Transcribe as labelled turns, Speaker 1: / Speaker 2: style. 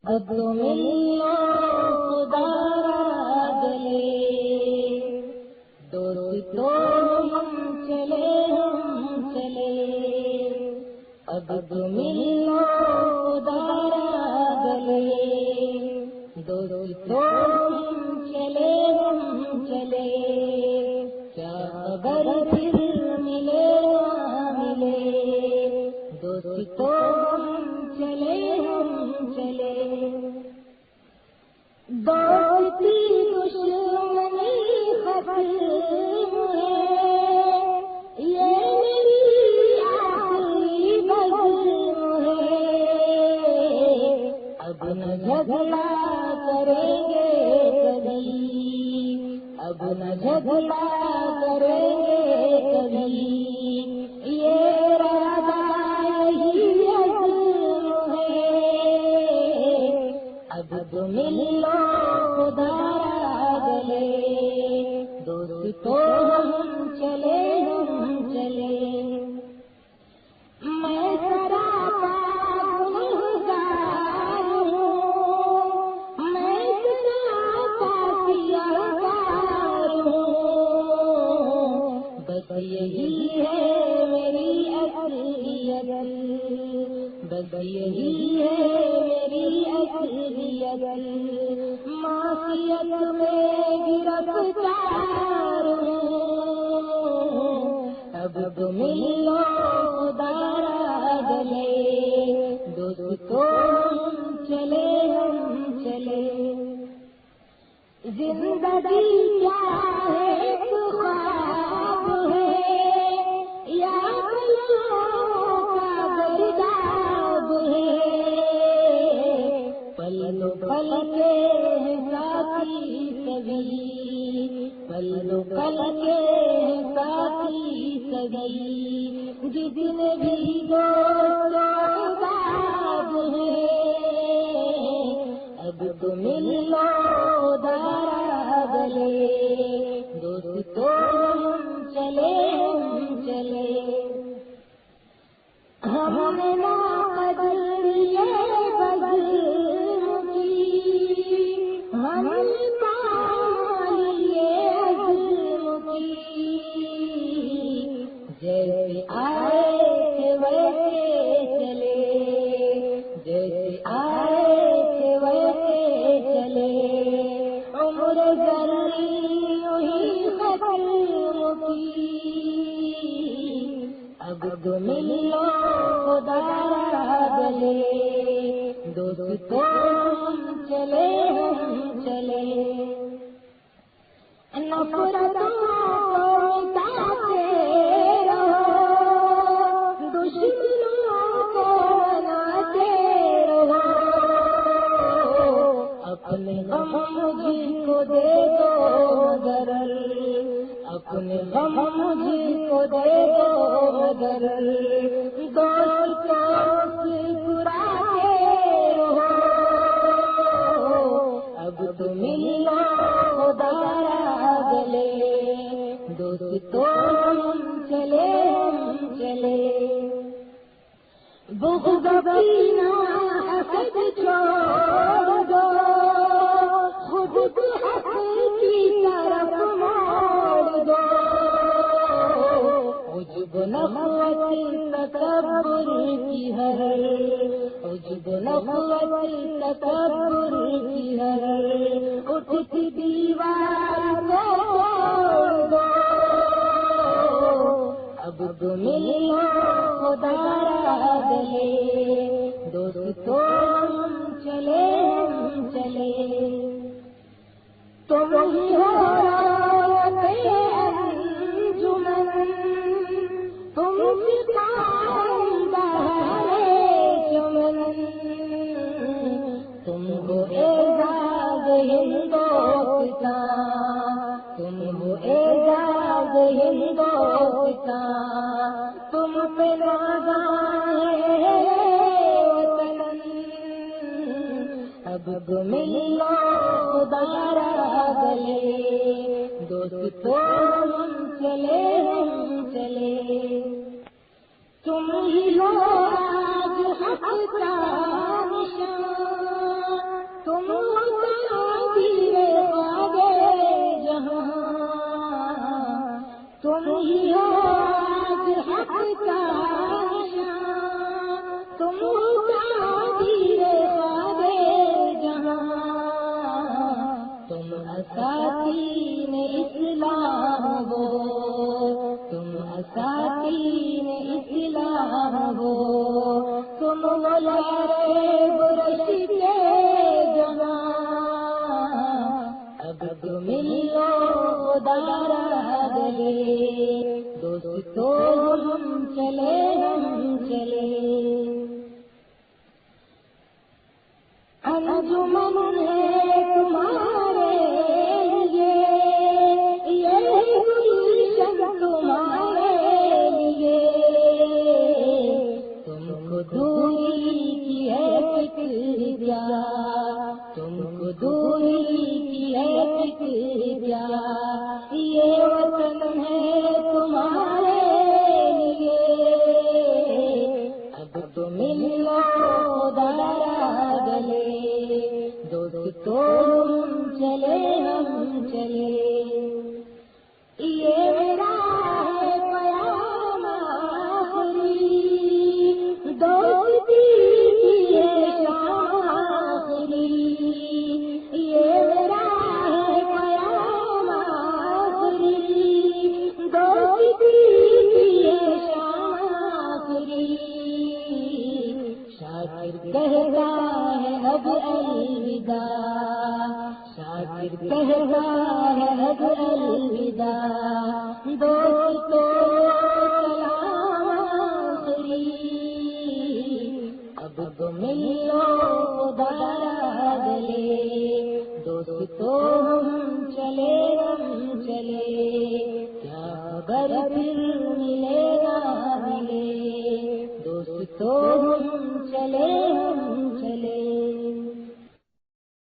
Speaker 1: اب تو ملو خدا گلے، دوستو ہم چلے اب تو ملو خدا گلے، دوستو ہم چلے کیا خبر پھر ملے نہ ملے، دوستو ہم چلے دوستی دشمنی ختم ہے، یہ میری آخری بزم ہے، اب نہ جھگڑا کریں گے کبھی، اب نہ جھگڑا کریں گے کبھی، یہ ارادہ یہی عزم ہے، اب تو ملو خدا گلے، دوستو ہم چلے میں سراپا گنہگار ہوں، میں سراپا سیاہکار ہوں، بس یہی ہے میری اصلیت، بس یہی ہے میری اصلیت، معصیت میں گرفتار ہوں، اب تو ملو خدا گلے، دوستو ہم چلے زندگی کیا ہے ایک خواب ہے یا پلوں کا گرداب ہے، پل دو پل کے ساتھی سبھی، پل دو پل کے ساتھی سبھی، جتن بھی دوست احباب ہیں، اب تو ملو خدا گلے، دوستو ہم چلے ہم نے نا قدر بزم کی، ہم نے پالی عزم کی، جیسے آئے تھے ویسے چلے، جیسے آئے تھے ویسے چلے، عمر ذری یوں ہی ختم کی، اب تو ملو خدا گلے، دوستو ہم چلے نفرتوں کو مٹاتے رہو، دشمنوں کو مناتے رہو، اپنے غم مجھ کو دے دو مگر، اپنے غم مجھ کو دے دو مگر، دوستوں سے سراتے رہو، اب تو ملو خدا گلے، دوستو ہم چلے بغض کینہ حسد چھوڑ دو، خود کو حق کی طرف موڑ دو، عجب نخوت تکبر کی ہے، عجب نخوت تکبر کی ہے، اٹھتی دیوار توڑ دو، اب تو ملو خدا گلے، دوستو ہم چلے تم ہی ہو انجمن، تم سکھائندہ چمن، تم ہو اعزاز ہندوستان، تم ہو اعزاز ہندوستان، تم پہ نازاں ہے وطن، اب تو ملو خدا گلے، دوستو ہم چلے تم ہی ہو آج حق کا نشان، انجمن ہے تمہارے لیے، یہ گلشن تمہارے لیے، تم کو دوری کی ہے فکر کیا، تم کو دوری کی ہے فکر کیا، یہ وطن ہے تمہارے لیے، اب تو ملو دارا گلے، دوستو ہم چلے ہم چلے، یہ میرا ہے پیام آخری، دوستی کی ہے شام آخری، یہ میرا ہے پیام آخری، دوستی کی ہے شام آخری، شاکر کہتا ہے اب الوداع، شاکر کہتا ہے اب الوداع، دوستو سلام آخری، اب تو ملو دارا گلے، دوستو ہم چلے ہم چلے، کیا خبر پھر ملے نہ ملے، دوستو ہم چلے ہم چلے۔